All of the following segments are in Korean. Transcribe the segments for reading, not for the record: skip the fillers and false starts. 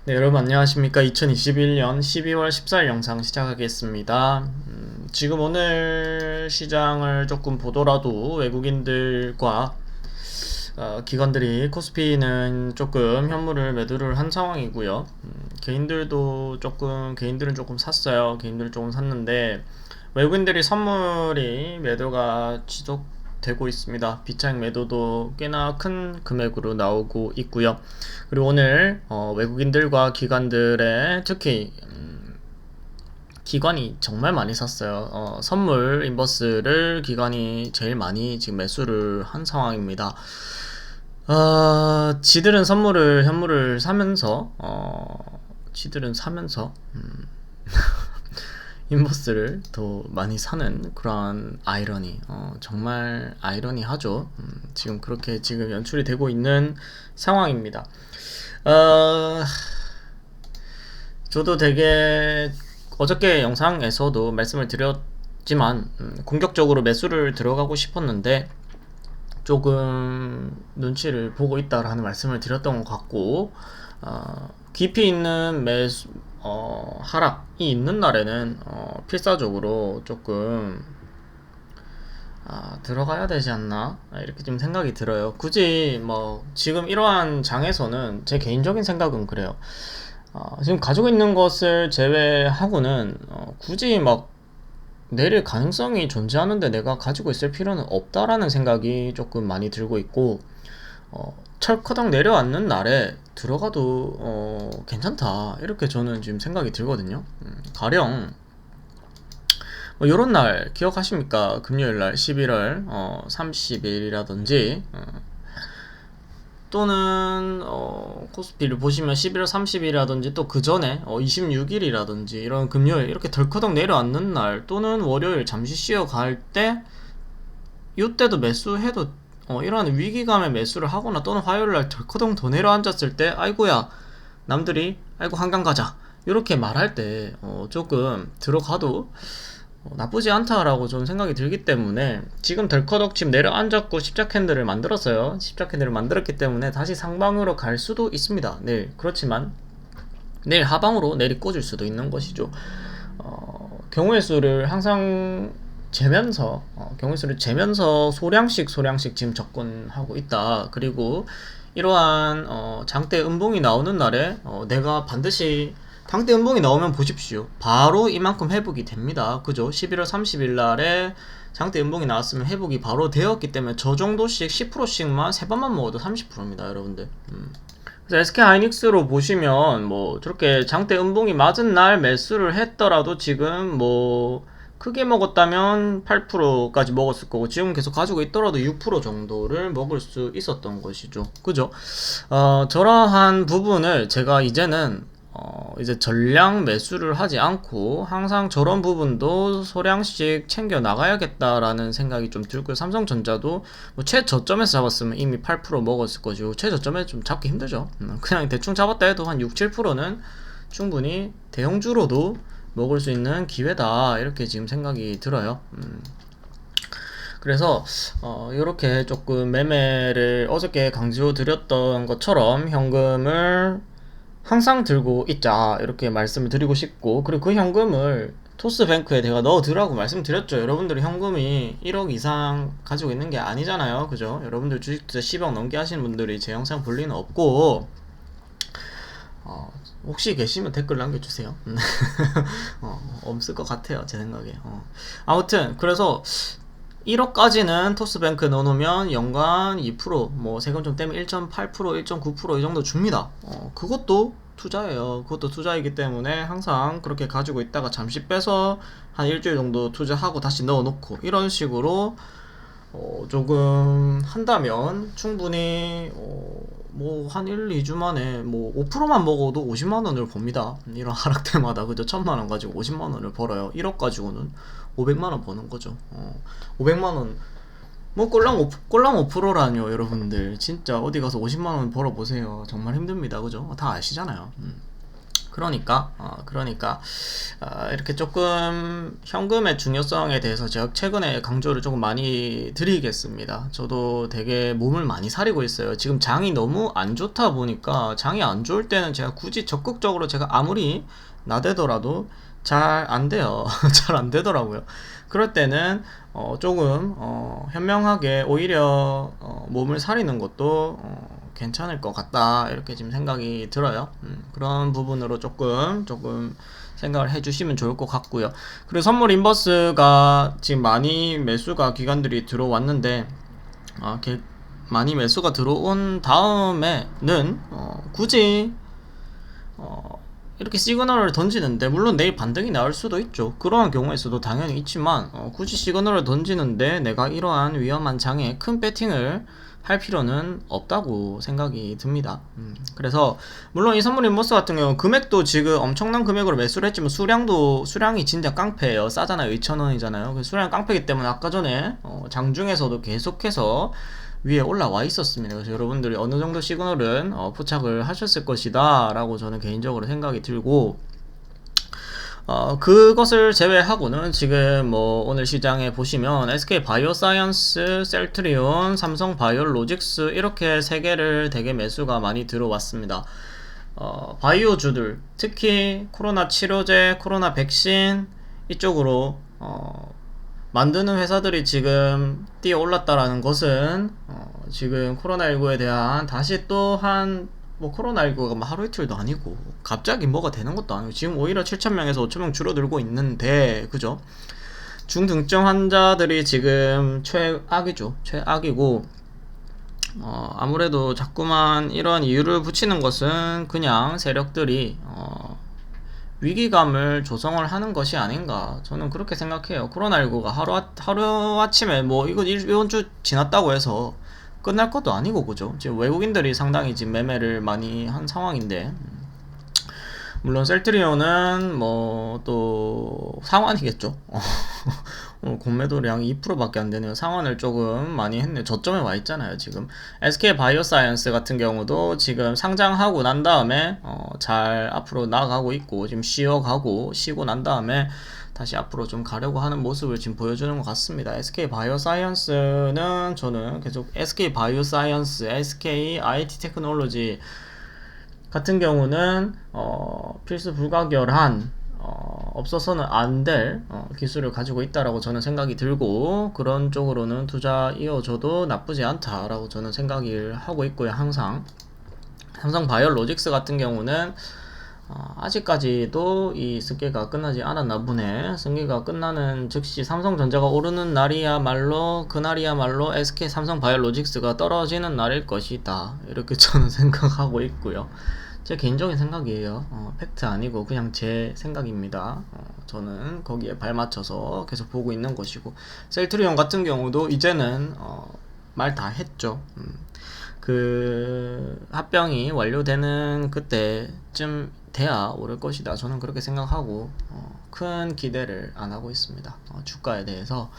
네, 여러분 안녕하십니까. 2021년 12월 14일 영상 시작하겠습니다. 지금 오늘 시장을 조금 보더라도 외국인들과 기관들이 코스피는 조금 현물을 매도를 한 상황이고요. 개인들은 조금 샀어요. 개인들은 조금 샀는데 외국인들이 선물이 매도가 지속되고 있습니다. 비차익 매도도 꽤나 큰 금액으로 나오고 있고요. 그리고 오늘 외국인들과 기관들의 특히 기관이 정말 많이 샀어요. 선물 인버스를 기관이 제일 많이 지금 매수를 한 상황입니다. 지들은 현물을 사면서 지들은 사면서 인버스를 더 많이 사는 그런 아이러니, 정말 아이러니하죠. 지금 그렇게 지금 연출이 되고 있는 상황입니다. 어, 저도 되게 어저께 영상에서도 말씀을 드렸지만 공격적으로 매수를 들어가고 싶었는데 조금 눈치를 보고 있다라는 말씀을 드렸던 것 같고, 깊이 있는 하락이 있는 날에는 필사적으로 조금 들어가야 되지 않나 이렇게 좀 생각이 들어요. 굳이 뭐 지금 이러한 장에서는 제 개인적인 생각은 그래요. 지금 가지고 있는 것을 제외하고는 굳이 막 내릴 가능성이 존재하는데 내가 가지고 있을 필요는 없다라는 생각이 조금 많이 들고 있고, 철커덕 내려앉는 날에 들어가도 괜찮다 이렇게 저는 지금 생각이 들거든요. 가령 뭐 요런 날 기억하십니까? 금요일날 11월 30일이라든지 또는 코스피를 보시면 11월 30일이라든지 또 그 전에 26일이라든지 이런 금요일 이렇게 덜커덕 내려앉는 날 또는 월요일 잠시 쉬어갈 때 이때도 매수해도 이러한 위기감에 매수를 하거나 또는 화요일날 덜커덕 더 내려앉았을 때 아이고야 남들이 아이고 한강 가자 이렇게 말할 때 조금 들어가도 나쁘지 않다라고 좀 생각이 들기 때문에 지금 덜커덕 지금 내려앉았고 십자 캔들을 만들었어요. 십자 캔들을 만들었기 때문에 다시 상방으로 갈 수도 있습니다. 내일 그렇지만 내일 하방으로 내리 꽂을 수도 있는 것이죠. 경우의 수를 항상 경우의 수를 재면서 소량씩 지금 접근하고 있다. 그리고 이러한 장대 음봉이 나오는 날에 내가 반드시 장대 음봉이 나오면 보십시오. 바로 이만큼 회복이 됩니다. 그죠? 11월 30일 날에 장대 음봉이 나왔으면 회복이 바로 되었기 때문에 저 정도씩 10%씩만 세 번만 먹어도 30%입니다, 여러분들. 그래서 SK하이닉스로 보시면 뭐 저렇게 장대 음봉이 맞은 날 매수를 했더라도 지금 뭐 크게 먹었다면 8%까지 먹었을 거고 지금 계속 가지고 있더라도 6% 정도를 먹을 수 있었던 것이죠. 그죠? 저러한 부분을 제가 이제는 이제 전량 매수를 하지 않고 항상 저런 부분도 소량씩 챙겨 나가야겠다라는 생각이 좀 들고요. 삼성전자도 뭐 최저점에서 잡았으면 이미 8% 먹었을 거죠. 최저점에 좀 잡기 힘들죠. 그냥 대충 잡았다 해도 한 6, 7%는 충분히 대형주로도 먹을 수 있는 기회다 이렇게 지금 생각이 들어요. 그래서 이렇게 조금 매매를 어저께 강조드렸던 것처럼 현금을 항상 들고 있자 이렇게 말씀을 드리고 싶고, 그리고 그 현금을 토스뱅크에 내가 넣어두라고 말씀드렸죠. 여러분들이 현금이 1억 이상 가지고 있는 게 아니잖아요. 그죠? 여러분들 주식 투자 10억 넘게 하시는 분들이 제 영상 볼 리는 없고, 혹시 계시면 댓글 남겨주세요. 없을 것 같아요, 제 생각에. 아무튼 그래서 1억까지는 토스뱅크에 넣어놓으면 연간 2%, 뭐 세금 좀 떼면 1.8%, 1.9%이 정도 줍니다. 그것도 투자예요. 그것도 투자이기 때문에 항상 그렇게 가지고 있다가 잠시 빼서 한 일주일 정도 투자하고 다시 넣어놓고 이런 식으로 조금 한다면 충분히 뭐 한 1, 2주 만에 뭐 5%만 먹어도 50만원을 봅니다. 이런 하락 때마다. 그죠? 1000만원 가지고 50만원을 벌어요. 1억 가지고는 500만원 버는 거죠. 500만원 뭐 꼴랑 5%라뇨 여러분들. 진짜 어디 가서 50만원 벌어보세요. 정말 힘듭니다. 그죠? 다 아시잖아요. 그러니까 이렇게 조금 현금의 중요성에 대해서 제가 최근에 강조를 조금 많이 드리겠습니다. 저도 되게 몸을 많이 사리고 있어요. 지금 장이 너무 안 좋다 보니까, 장이 안 좋을 때는 제가 굳이 적극적으로 제가 아무리 나대더라도 잘 안 돼요. 잘 안 되더라고요. 그럴 때는 조금 현명하게 오히려 몸을 사리는 것도 괜찮을 것 같다, 이렇게 지금 생각이 들어요. 그런 부분으로 조금 생각을 해주시면 좋을 것 같고요. 그리고 선물 인버스가 지금 많이 매수가 기관들이 들어왔는데, 이렇게 많이 매수가 들어온 다음에는 굳이 이렇게 시그널을 던지는데, 물론 내일 반등이 나올 수도 있죠. 그러한 경우에서도 당연히 있지만, 굳이 시그널을 던지는데 내가 이러한 위험한 장에 큰 배팅을 할 필요는 없다고 생각이 듭니다. 그래서 물론 이 선물 인버스 같은 경우 금액도 지금 엄청난 금액으로 매수를 했지만 수량이 진짜 깡패예요. 싸잖아요. 2,000원이잖아요. 수량 깡패이기 때문에 아까 전에 장중에서도 계속해서 위에 올라와 있었습니다. 그래서 여러분들이 어느 정도 시그널은 포착을 하셨을 것이다 라고 저는 개인적으로 생각이 들고, 그것을 제외하고는 지금 뭐 오늘 시장에 보시면 SK 바이오사이언스, 셀트리온, 삼성 바이오로직스 이렇게 세 개를 되게 매수가 많이 들어왔습니다. 바이오주들, 특히 코로나 치료제, 코로나 백신 이쪽으로 만드는 회사들이 지금 뛰어 올랐다라는 것은 지금 코로나19에 대한 다시 또한, 뭐 코로나19가 뭐 하루 이틀도 아니고 갑자기 뭐가 되는 것도 아니고 지금 오히려 7,000명에서 5,000명 줄어들고 있는데, 그죠? 중등증 환자들이 지금 최악이죠. 최악이고, 아무래도 자꾸만 이런 이유를 붙이는 것은 그냥 세력들이 위기감을 조성을 하는 것이 아닌가, 저는 그렇게 생각해요. 코로나19가 하루아침에 뭐 이번 주 지났다고 해서 끝날 것도 아니고, 그죠? 지금 외국인들이 상당히 지금 매매를 많이 한 상황인데, 물론 셀트리온은 뭐 또 상환이겠죠. 오늘 공매도량 2%밖에 안 되네요. 상환을 조금 많이 했네요. 저점에 와 있잖아요, 지금. SK 바이오사이언스 같은 경우도 지금 상장하고 난 다음에 잘 앞으로 나가고 있고, 지금 쉬고 난 다음에 다시 앞으로 좀 가려고 하는 모습을 지금 보여주는 것 같습니다. SK 바이오사이언스는 저는 계속 SK 바이오사이언스, SK IT 테크놀로지 같은 경우는 필수 불가결한, 없어서는 안 될 기술을 가지고 있다라고 저는 생각이 들고, 그런 쪽으로는 투자 이어져도 나쁘지 않다라고 저는 생각을 하고 있고요. 항상 삼성 바이오로직스 같은 경우는 아직까지도 이 승계가 끝나지 않았나 보네. 승계가 끝나는 즉시 삼성전자가 오르는 날이야말로, 그날이야말로 SK 삼성 바이오로직스가 떨어지는 날일 것이다, 이렇게 저는 생각하고 있고요. 제 개인적인 생각이에요. 팩트 아니고 그냥 제 생각입니다. 저는 거기에 발맞춰서 계속 보고 있는 것이고, 셀트리온 같은 경우도 이제는 말 다 했죠. 그 합병이 완료되는 그때쯤 돼야 오를 것이다, 저는 그렇게 생각하고 큰 기대를 안 하고 있습니다. 주가에 대해서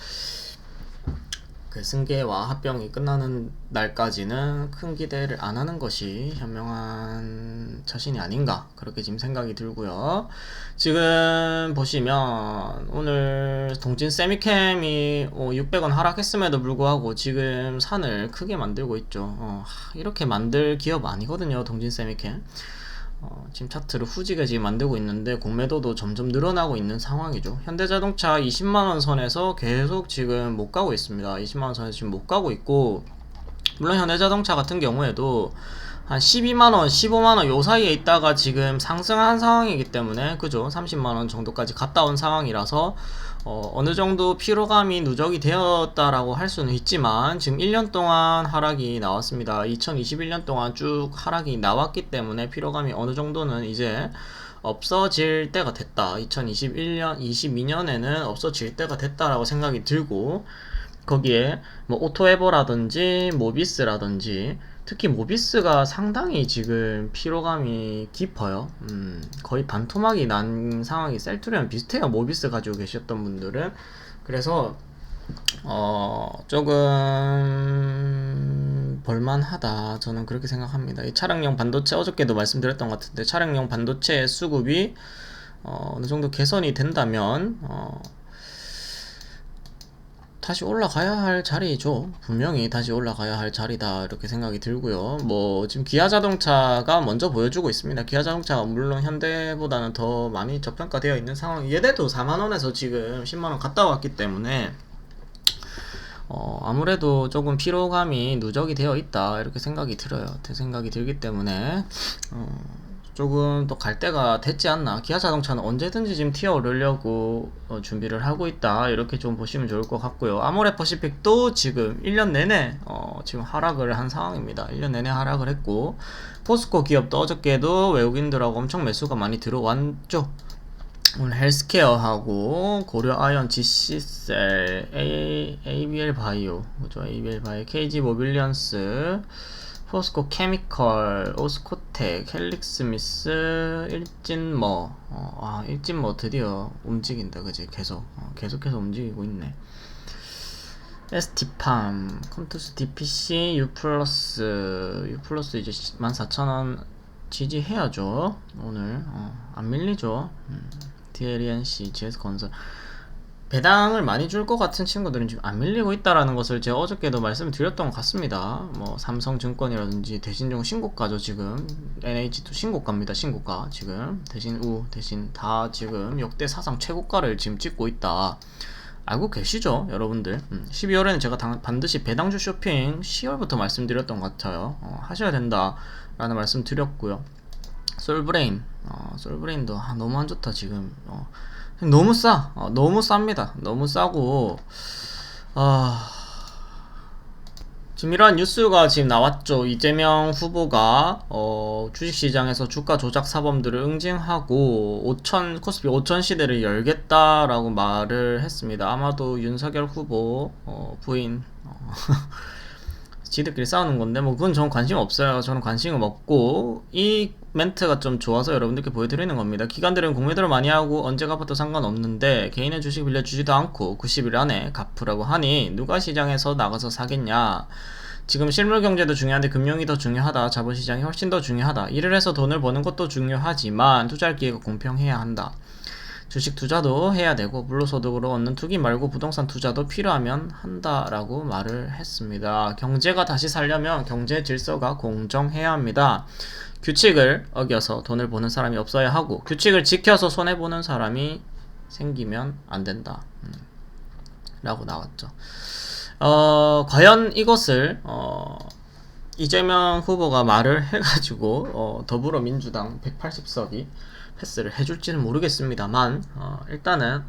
그 승계와 합병이 끝나는 날까지는 큰 기대를 안 하는 것이 현명한 처신이 아닌가, 그렇게 지금 생각이 들고요. 지금 보시면 오늘 동진 세미캠이 600원 하락했음에도 불구하고 지금 산을 크게 만들고 있죠. 이렇게 만들 기업 아니거든요, 동진 세미캠. 지금 차트를 후지게 지금 만들고 있는데 공매도도 점점 늘어나고 있는 상황이죠. 현대자동차 20만원 선에서 계속 지금 못 가고 있습니다. 20만원 선에서 지금 못 가고 있고, 물론 현대자동차 같은 경우에도 한 12만원, 15만원 요 사이에 있다가 지금 상승한 상황이기 때문에, 그죠? 30만원 정도까지 갔다 온 상황이라서 어느 정도 피로감이 누적이 되었다라고 할 수는 있지만, 지금 1년 동안 하락이 나왔습니다. 2021년 동안 쭉 하락이 나왔기 때문에 피로감이 어느 정도는 이제 없어질 때가 됐다. 2021년, 22년에는 없어질 때가 됐다라고 생각이 들고, 거기에 뭐 오토에버라든지 모비스라든지, 특히 모비스가 상당히 지금 피로감이 깊어요. 거의 반토막이 난 상황이 셀트리온 비슷해요, 모비스 가지고 계셨던 분들은. 그래서 조금 볼만하다. 저는 그렇게 생각합니다. 이 차량용 반도체 어저께도 말씀드렸던 것 같은데 차량용 반도체 수급이 어느 정도 개선이 된다면 다시 올라가야 할 자리죠. 분명히 다시 올라가야 할 자리다 이렇게 생각이 들고요. 뭐 지금 기아자동차가 먼저 보여주고 있습니다. 기아자동차가 물론 현대보다는 더 많이 저평가되어 있는 상황. 얘네도 4만원에서 지금 10만원 갔다 왔기 때문에 아무래도 조금 피로감이 누적이 되어 있다 이렇게 생각이 들어요. 생각이 들기 때문에 조금 또 갈 때가 됐지 않나. 기아 자동차는 언제든지 지금 튀어 오르려고 준비를 하고 있다 이렇게 좀 보시면 좋을 것 같고요. 아모레 퍼시픽도 지금 1년 내내 지금 하락을 한 상황입니다. 1년 내내 하락을 했고 포스코 기업도 어저께도 외국인들하고 엄청 매수가 많이 들어왔죠. 오늘 헬스케어하고 고려 아연, GC셀, ABL 바이오, 그죠? ABL 바이오, KG 모빌리언스, 포스코 케미컬, 오스코텍, 헬릭스미스, 일진머. 일진머 드디어 움직인다, 그지? 계속해서 움직이고 있네. ST팜, 컴투스 DPC, U 플러스 이제 14,000원 지지해야죠. 오늘 안 밀리죠. DLENC, GS건설 배당을 많이 줄 것 같은 친구들은 지금 안 밀리고 있다라는 것을 제가 어저께도 말씀을 드렸던 것 같습니다. 뭐 삼성증권이라든지 대신증 신고가죠. 지금 NH도 신고가입니다. 신고가 지금 대신 다 지금 역대 사상 최고가를 지금 찍고 있다. 알고 계시죠 여러분들. 12월에는 제가 반드시 배당주 쇼핑 10월부터 말씀드렸던 것 같아요. 하셔야 된다 라는 말씀 드렸고요. 솔브레인도 너무 안 좋다 지금. 너무 너무 쌉니다. 너무 싸고 지금 이런 뉴스가 지금 나왔죠. 이재명 후보가 주식시장에서 주가 조작 사범들을 응징하고 코스피 5000 시대를 열겠다라고 말을 했습니다. 아마도 윤석열 후보 부인 지들끼리 싸우는 건데 뭐 그건 저는 관심 없어요. 저는 관심은 없고 이 멘트가 좀 좋아서 여러분들께 보여드리는 겁니다. 기관들은 공매도를 많이 하고 언제 갚아도 상관없는데 개인의 주식 빌려주지도 않고 90일 안에 갚으라고 하니 누가 시장에서 나가서 사겠냐. 지금 실물 경제도 중요한데 금융이 더 중요하다. 자본시장이 훨씬 더 중요하다. 일을 해서 돈을 버는 것도 중요하지만 투자할 기회가 공평해야 한다. 주식 투자도 해야 되고 불로소득으로 얻는 투기 말고 부동산 투자도 필요하면 한다라고 말을 했습니다. 경제가 다시 살려면 경제 질서가 공정해야 합니다. 규칙을 어겨서 돈을 버는 사람이 없어야 하고 규칙을 지켜서 손해보는 사람이 생기면 안 된다 라고 나왔죠. 과연 이것을 이재명 후보가 말을 해가지고 더불어민주당 180석이 패스를 해줄지는 모르겠습니다만 일단은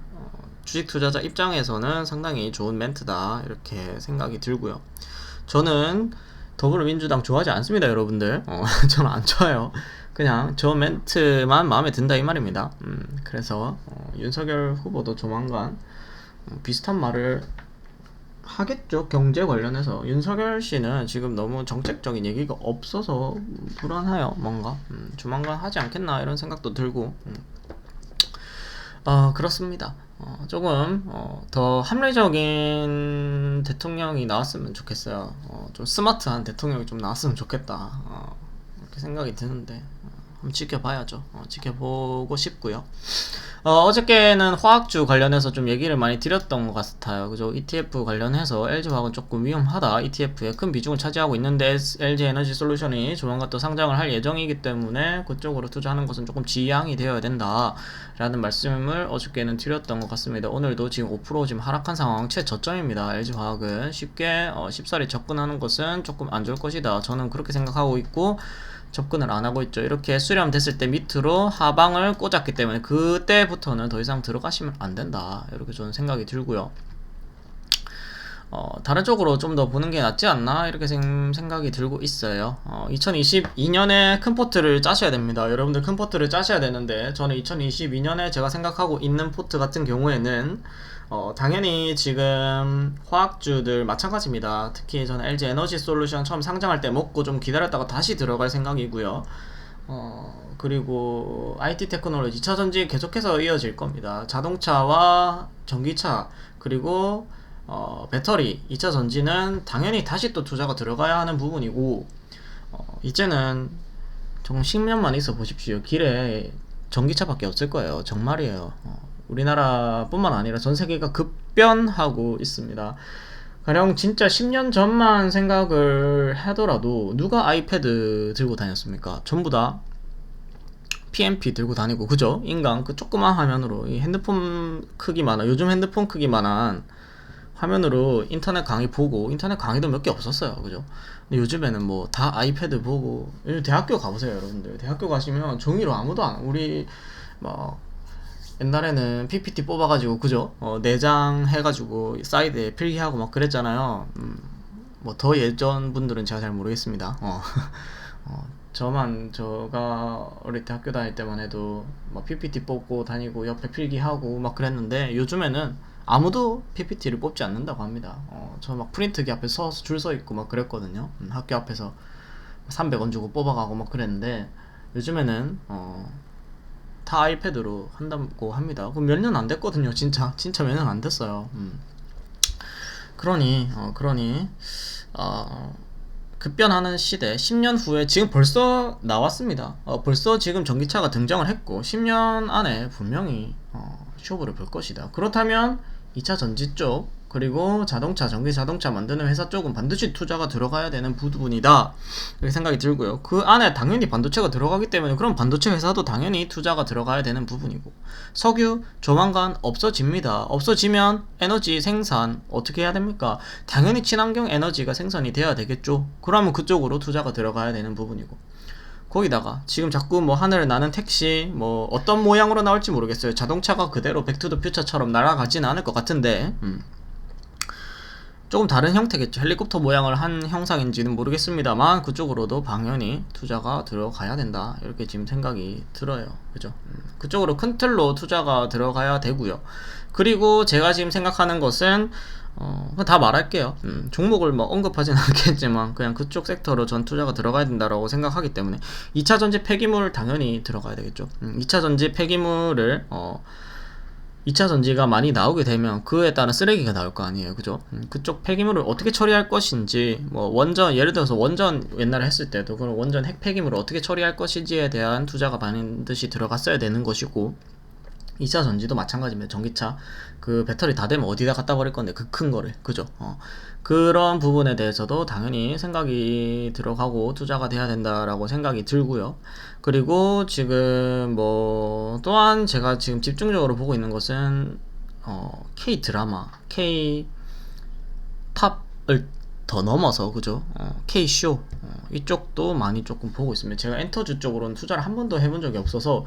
주식 투자자 입장에서는 상당히 좋은 멘트다 이렇게 생각이 들고요. 저는 더불어민주당 좋아하지 않습니다 여러분들. 저는 안 좋아요. 그냥 저 멘트만 마음에 든다 이 말입니다. 그래서 윤석열 후보도 조만간 비슷한 말을 하겠죠. 경제 관련해서. 윤석열 씨는 지금 너무 정책적인 얘기가 없어서 불안해요. 뭔가 조만간 하지 않겠나 이런 생각도 들고 그렇습니다. 조금 더 합리적인 대통령이 나왔으면 좋겠어요. 좀 스마트한 대통령이 좀 나왔으면 좋겠다 이렇게 생각이 드는데 한번 지켜봐야죠. 지켜보고 싶고요. 어저께는 화학주 관련해서 좀 얘기를 많이 드렸던 것 같아요. 그죠? ETF 관련해서 LG화학은 조금 위험하다. ETF에 큰 비중을 차지하고 있는데 LG에너지 솔루션이 조만간 또 상장을 할 예정이기 때문에 그쪽으로 투자하는 것은 조금 지양이 되어야 된다. 라는 말씀을 어저께는 드렸던 것 같습니다. 오늘도 지금 5% 지금 하락한 상황 최저점입니다. LG화학은 쉽게 쉽사리 접근하는 것은 조금 안 좋을 것이다. 저는 그렇게 생각하고 있고 접근을 안 하고 있죠. 이렇게 수렴됐을 때 밑으로 하방을 꽂았기 때문에 그때부터는 더 이상 들어가시면 안 된다. 이렇게 저는 생각이 들고요. 다른 쪽으로 좀 더 보는 게 낫지 않나 이렇게 생각이 들고 있어요. 2022년에 큰 포트를 짜셔야 됩니다. 여러분들 큰 포트를 짜셔야 되는데 저는 2022년에 제가 생각하고 있는 포트 같은 경우에는 당연히 지금 화학주들 마찬가지입니다. 특히 저는 LG 에너지 솔루션 처음 상장할 때 먹고 좀 기다렸다가 다시 들어갈 생각이고요. 그리고 IT 테크놀로지 2차 전지 계속해서 이어질 겁니다. 자동차와 전기차 그리고 배터리, 2차 전지는 당연히 다시 또 투자가 들어가야 하는 부분이고, 이제는 조금 10년만 있어 보십시오. 길에 전기차밖에 없을 거예요. 정말이에요. 우리나라뿐만 아니라 전 세계가 급변하고 있습니다. 가령 진짜 10년 전만 생각을 하더라도 누가 아이패드 들고 다녔습니까? 전부 다 PMP 들고 다니고, 그죠? 인간 그 조그만 화면으로 이 핸드폰 크기만한, 요즘 핸드폰 크기만한 화면으로 인터넷 강의 보고, 인터넷 강의도 몇 개 없었어요. 그죠? 근데 요즘에는 뭐 다 아이패드 보고, 요즘 대학교 가보세요, 여러분들. 대학교 가시면 종이로 아무도 안, 우리 뭐 옛날에는 PPT 뽑아가지고, 그죠? 4장 해가지고 사이드에 필기하고 막 그랬잖아요. 뭐 더 예전 분들은 제가 잘 모르겠습니다. 제가 어릴 때 학교 다닐 때만 해도 막 PPT 뽑고 다니고 옆에 필기하고 막 그랬는데, 요즘에는 아무도 PPT를 뽑지 않는다고 합니다. 저 막 프린트기 앞에 서서 줄 서 있고 막 그랬거든요. 학교 앞에서 300원 주고 뽑아가고 막 그랬는데, 요즘에는 다 아이패드로 한다고 합니다. 그럼 몇 년 안 됐거든요. 진짜 몇 년 안 됐어요. 그러니 급변하는 시대, 10년 후에 지금 벌써 나왔습니다. 벌써 지금 전기차가 등장을 했고, 10년 안에 분명히 쇼부를 볼 것이다. 그렇다면 2차 전지 쪽, 그리고 전기 자동차 만드는 회사 쪽은 반드시 투자가 들어가야 되는 부분이다, 이렇게 생각이 들고요. 그 안에 당연히 반도체가 들어가기 때문에 그럼 반도체 회사도 당연히 투자가 들어가야 되는 부분이고, 석유 조만간 없어집니다. 없어지면 에너지 생산 어떻게 해야 됩니까? 당연히 친환경 에너지가 생산이 돼야 되겠죠. 그러면 그쪽으로 투자가 들어가야 되는 부분이고, 거기다가 지금 자꾸 뭐 하늘을 나는 택시, 뭐 어떤 모양으로 나올지 모르겠어요. 자동차가 그대로 백투더 퓨처처럼 날아가지는 않을 것 같은데, 조금 다른 형태겠죠. 헬리콥터 모양을 한 형상인지는 모르겠습니다만 그쪽으로도 당연히 투자가 들어가야 된다, 이렇게 지금 생각이 들어요. 그죠? 그쪽으로 큰 틀로 투자가 들어가야 되고요. 그리고 제가 지금 생각하는 것은 다 말할게요. 종목을 뭐 언급하진 않겠지만 그냥 그쪽 섹터로 전 투자가 들어가야 된다라고 생각하기 때문에 2차 전지 폐기물 당연히 들어가야 되겠죠. 2차 전지 폐기물을 2차 전지가 많이 나오게 되면 그에 따른 쓰레기가 나올 거 아니에요. 그죠? 그쪽 폐기물을 어떻게 처리할 것인지, 뭐 원전, 예를 들어서 원전 옛날에 했을 때도 그런 원전 핵 폐기물을 어떻게 처리할 것인지에 대한 투자가 반드시 들어갔어야 되는 것이고, 2차 전지도 마찬가지입니다. 전기차 그 배터리 다 되면 어디다 갖다 버릴 건데, 그 큰 거를. 그죠? 그런 부분에 대해서도 당연히 생각이 들어가고 투자가 돼야 된다라고 생각이 들고요. 그리고 지금 뭐 또한 제가 지금 집중적으로 보고 있는 것은 K 드라마, K 팝을 더 넘어서, 그죠? K 쇼, 이쪽도 많이 조금 보고 있습니다. 제가 엔터주 쪽으로는 투자를 한 번도 해본 적이 없어서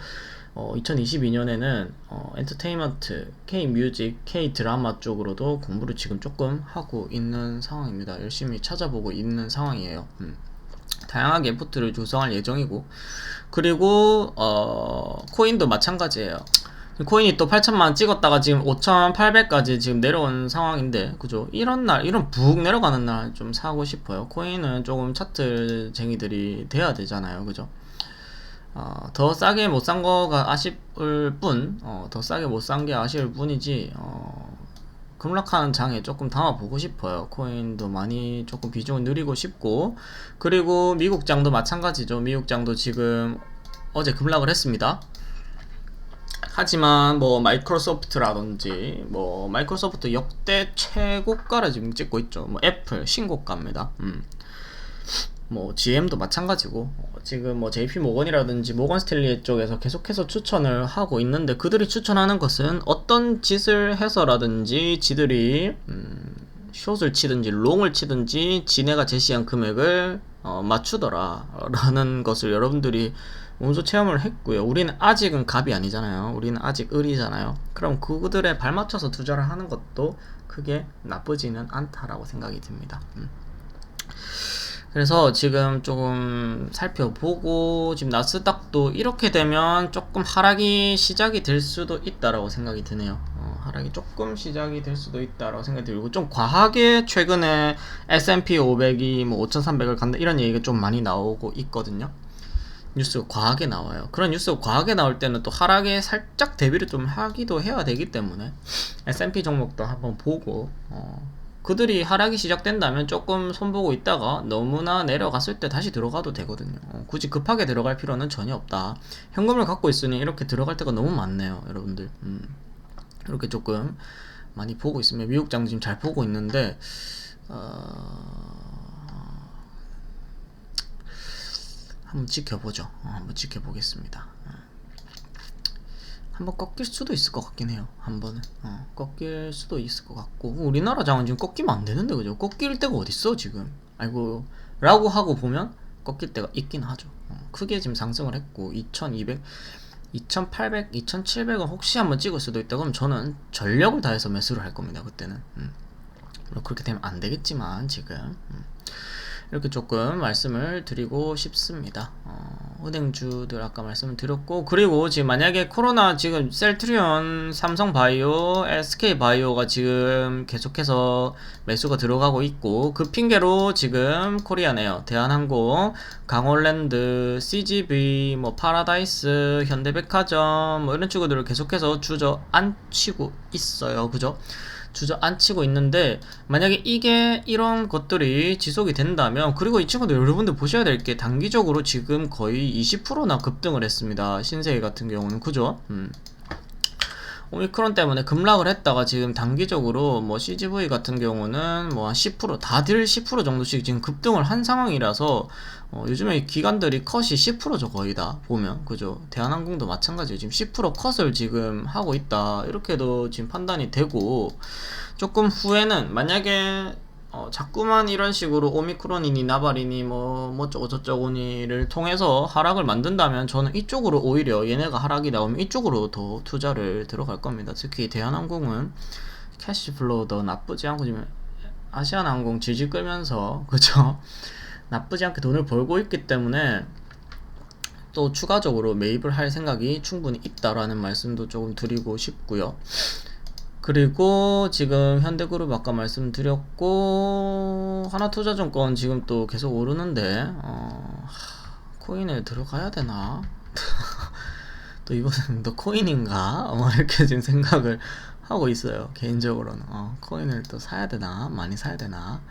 2022년에는 엔터테인먼트, K-뮤직, K-드라마 쪽으로도 공부를 지금 조금 하고 있는 상황입니다. 열심히 찾아보고 있는 상황이에요. 다양하게 포트를 조성할 예정이고, 그리고 코인도 마찬가지예요. 코인이 또 8천만 찍었다가 지금 5,800까지 지금 내려온 상황인데, 그죠? 이런 북 내려가는 날 좀 사고 싶어요. 코인은 조금 차트쟁이들이 돼야 되잖아요. 그죠? 더 싸게 못 산 거가 아쉬울 뿐, 더 싸게 못 산 게 아쉬울 뿐이지, 급락하는 장에 조금 담아보고 싶어요. 코인도 많이 조금 비중을 늘리고 싶고, 그리고 미국장도 마찬가지죠. 미국장도 지금 어제 급락을 했습니다. 하지만 뭐 마이크로소프트라든지, 뭐 마이크로소프트 역대 최고가를 지금 찍고 있죠. 뭐 애플 신고가입니다. 뭐 GM도 마찬가지고, 지금 뭐 JP 모건이라든지 모건 스탠리 쪽에서 계속해서 추천을 하고 있는데, 그들이 추천하는 것은 어떤 짓을 해서라든지 지들이 숏을 치든지 롱을 치든지 지네가 제시한 금액을 맞추더라 라는 것을 여러분들이 몸소 체험을 했고요. 우리는 아직은 갑이 아니잖아요. 우리는 아직 을이잖아요. 그럼 그들에 발맞춰서 투자를 하는 것도 크게 나쁘지는 않다라고 생각이 듭니다. 그래서 지금 조금 살펴보고, 지금 나스닥도 이렇게 되면 조금 하락이 시작이 될 수도 있다라고 생각이 드네요. 하락이 조금 시작이 될 수도 있다라고 생각이 들고, 좀 과하게 최근에 S&P 500이 뭐 5,300을 간다 이런 얘기가 좀 많이 나오고 있거든요. 뉴스가 과하게 나와요. 그런 뉴스가 과하게 나올 때는 또 하락에 살짝 대비를 좀 하기도 해야 되기 때문에 S&P 종목도 한번 보고 그들이 하락이 시작된다면 조금 손보고 있다가 너무나 내려갔을 때 다시 들어가도 되거든요. 굳이 급하게 들어갈 필요는 전혀 없다. 현금을 갖고 있으니 이렇게 들어갈 때가 너무 많네요, 여러분들. 이렇게 조금 많이 보고 있으면 미국장 지금 잘 보고 있는데 한번 지켜보죠. 한번 지켜보겠습니다. 한번 꺾일 수도 있을 것 같긴 해요. 한 번은 꺾일 수도 있을 것 같고 우리나라 장은 지금 꺾이면 안 되는데 그죠? 꺾일 때가 어딨어 지금? 아이고 라고 하고 보면 꺾일 때가 있긴 하죠. 크게 지금 상승을 했고 2200 2800, 2700은 혹시 한번 찍을 수도 있다 그럼 저는 전력을 다해서 매수를 할 겁니다. 그때는 물론 그렇게 되면 안 되겠지만 지금 이렇게 조금 말씀을 드리고 싶습니다. 은행주들 아까 말씀을 드렸고 그리고 지금 만약에 코로나 지금 셀트리온, 삼성바이오, SK바이오가 지금 계속해서 매수가 들어가고 있고 그 핑계로 지금 코리아네요, 대한항공, 강원랜드, CGV, 뭐 파라다이스, 현대백화점 뭐 이런 친구들을 계속해서 주저앉히고 있어요. 그죠? 주저앉히고 있는데 만약에 이게 이런 것들이 지속이 된다면 그리고 이 친구들 여러분들 보셔야 될 게 단기적으로 지금 거의 20%나 급등을 했습니다. 신세계 같은 경우는 그죠? 오미크론 때문에 급락을 했다가 지금 단기적으로 뭐 CGV 같은 경우는 뭐 한 10% 다들 10% 정도씩 지금 급등을 한 상황이라서 요즘에 기관들이 컷이 10%죠 거의 다 보면 그죠? 대한항공도 마찬가지예요. 지금 10% 컷을 지금 하고 있다 이렇게도 지금 판단이 되고 조금 후에는 만약에 자꾸만 이런 식으로 오미크론이니 나발이니 뭐 어쩌고저쩌고니를 통해서 하락을 만든다면 저는 이쪽으로 오히려 얘네가 하락이 나오면 이쪽으로 더 투자를 들어갈 겁니다. 특히 대한항공은 캐시플로우도 나쁘지 않고 지금 아시아나항공 질질 끌면서 그죠? 나쁘지 않게 돈을 벌고 있기 때문에 또 추가적으로 매입을 할 생각이 충분히 있다라는 말씀도 조금 드리고 싶고요. 그리고 지금 현대그룹 아까 말씀드렸고 하나투자증권 지금 또 계속 오르는데 코인에 들어가야 되나? 또 이번엔 또 코인인가? 이렇게 지금 생각을 하고 있어요. 개인적으로는 코인을 또 사야 되나? 많이 사야 되나?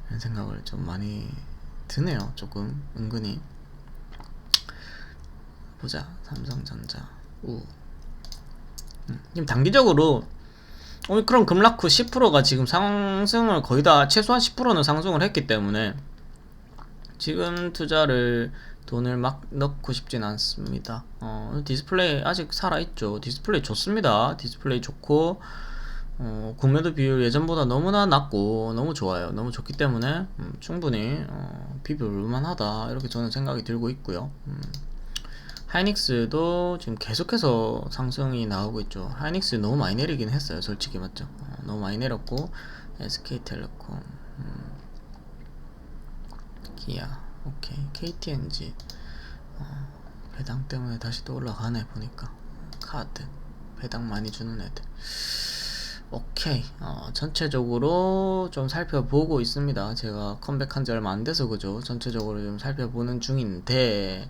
이런 생각을 좀 많이 드네요. 조금 은근히 보자. 삼성전자 지금 단기적으로 오미크론 급락 후 10%가 지금 상승을 거의 다 최소한 10%는 상승을 했기 때문에 지금 투자를 돈을 막 넣고 싶진 않습니다. 디스플레이 아직 살아있죠. 디스플레이 좋습니다. 디스플레이 좋고 공매도 비율 예전보다 너무나 낮고 너무 좋아요. 너무 좋기 때문에 충분히 비벼볼만 하다 이렇게 저는 생각이 들고 있고요. 하이닉스도 지금 계속해서 상승이 나오고 있죠. 하이닉스 너무 많이 내리긴 했어요. 솔직히 맞죠? 너무 많이 내렸고 SK텔레콤, 기아, 오케이, KTNG 배당 때문에 다시 또 올라가네 보니까. 카드 배당 많이 주는 애들. 오케이. 전체적으로 좀 살펴보고 있습니다. 제가 컴백한 지 얼마 안 돼서 그죠? 전체적으로 좀 살펴보는 중인데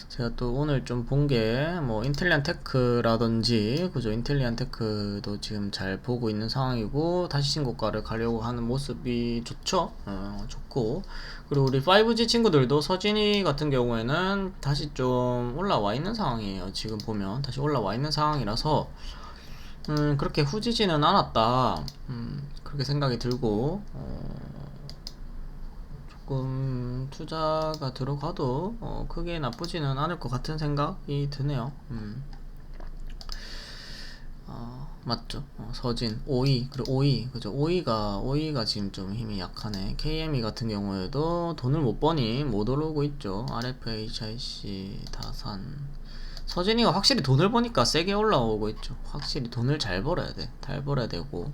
제가 또 오늘 좀 본 게 뭐 인텔리안 테크라든지 그죠? 인텔리안 테크도 지금 잘 보고 있는 상황이고 다시 신고가를 가려고 하는 모습이 좋죠? 좋고 그리고 우리 5G 친구들도 서진이 같은 경우에는 다시 좀 올라와 있는 상황이에요. 지금 보면 다시 올라와 있는 상황이라서 그렇게 후지지는 않았다. 그렇게 생각이 들고, 조금 투자가 들어가도, 크게 나쁘지는 않을 것 같은 생각이 드네요. 맞죠? 서진, 오이, 그리고 오이, 그죠? 오이가 지금 좀 힘이 약하네. KME 같은 경우에도 돈을 못 버니 못 오르고 있죠. RFHIC, 다산. 서진이가 확실히 돈을 버니까 세게 올라오고 있죠. 확실히 돈을 잘 벌어야 돼. 잘 벌어야 되고.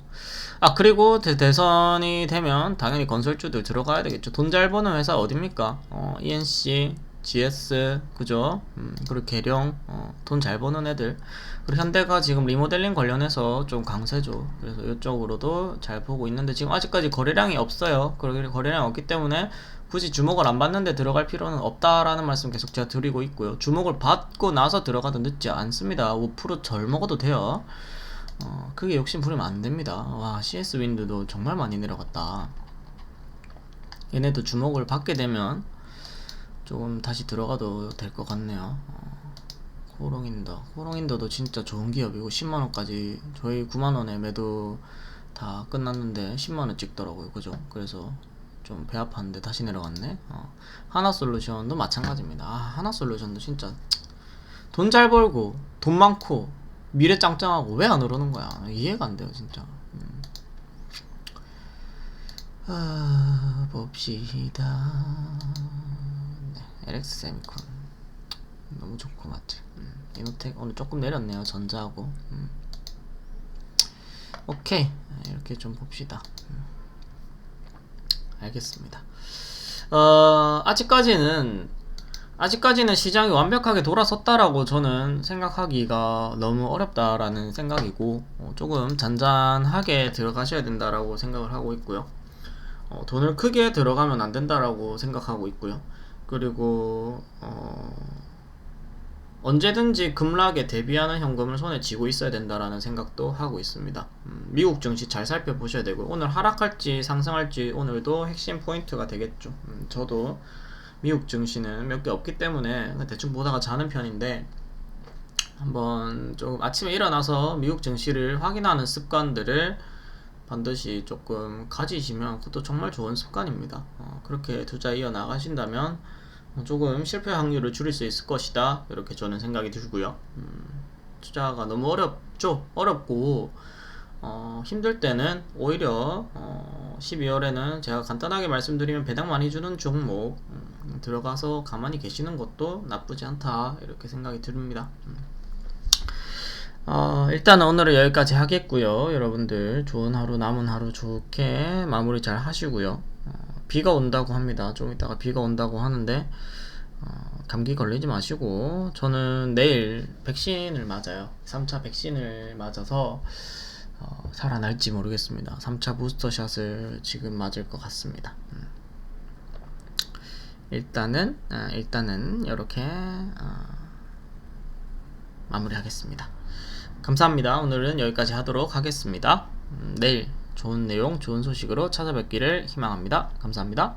그리고 대선이 되면 당연히 건설주들 들어가야 되겠죠. 돈 잘 버는 회사 어딥니까? ENC, GS, 그죠? 그리고 계룡, 돈 잘 버는 애들. 그리고 현대가 지금 리모델링 관련해서 좀 강세죠. 그래서 이쪽으로도 잘 보고 있는데 지금 아직까지 거래량이 없어요. 거래량이 없기 때문에 굳이 주목을 안 받는데 들어갈 필요는 없다라는 말씀 계속 제가 드리고 있고요. 주목을 받고 나서 들어가도 늦지 않습니다. 5%절 먹어도 돼요. 크게 욕심 부리면 안 됩니다. 와, CS 윈드도 정말 많이 내려갔다. 얘네도 주목을 받게 되면 조금 다시 들어가도 될 것 같네요. 호롱인더도 진짜 좋은 기업이고 10만원까지 저희 9만원에 매도 다 끝났는데 10만원 찍더라고요. 그죠? 그래서 좀 배 아팠는데 다시 내려갔네. 하나솔루션도 마찬가지입니다. 하나솔루션도 진짜 돈 잘 벌고 돈 많고 미래 짱짱하고 왜 안 오르는 거야? 이해가 안 돼요 진짜. 봅시다. 네, LX 세미콘 너무 좋고 맞지? 이노텍 오늘 조금 내렸네요. 전자하고. 오케이, 이렇게 좀 봅시다. 알겠습니다. 아직까지는 시장이 완벽하게 돌아섰다라고 저는 생각하기가 너무 어렵다라는 생각이고, 조금 잔잔하게 들어가셔야 된다라고 생각을 하고 있고요. 돈을 크게 들어가면 안 된다라고 생각하고 있고요. 그리고 언제든지 급락에 대비하는 현금을 손에 쥐고 있어야 된다라는 생각도 하고 있습니다. 미국 증시 잘 살펴보셔야 되고, 오늘 하락할지 상승할지 오늘도 핵심 포인트가 되겠죠. 저도 미국 증시는 몇 개 없기 때문에 대충 보다가 자는 편인데, 한번 좀 아침에 일어나서 미국 증시를 확인하는 습관들을 반드시 조금 가지시면 그것도 정말 좋은 습관입니다. 그렇게 투자 이어나가신다면 조금 실패 확률을 줄일 수 있을 것이다, 이렇게 저는 생각이 들고요. 투자가 너무 어렵고 힘들 때는 오히려 12월에는 제가 간단하게 말씀드리면 배당 많이 주는 종목 들어가서 가만히 계시는 것도 나쁘지 않다, 이렇게 생각이 듭니다. 일단은 오늘은 여기까지 하겠고요. 여러분들 좋은 하루, 남은 하루 좋게 마무리 잘 하시고요. 비가 온다고 합니다. 좀 이따가 비가 온다고 하는데 감기 걸리지 마시고, 저는 내일 백신을 맞아요. 3차 백신을 맞아서 살아날지 모르겠습니다. 3차 부스터샷을 지금 맞을 것 같습니다. 일단은 이렇게 마무리하겠습니다. 감사합니다. 오늘은 여기까지 하도록 하겠습니다. 내일 좋은 내용, 좋은 소식으로 찾아뵙기를 희망합니다. 감사합니다.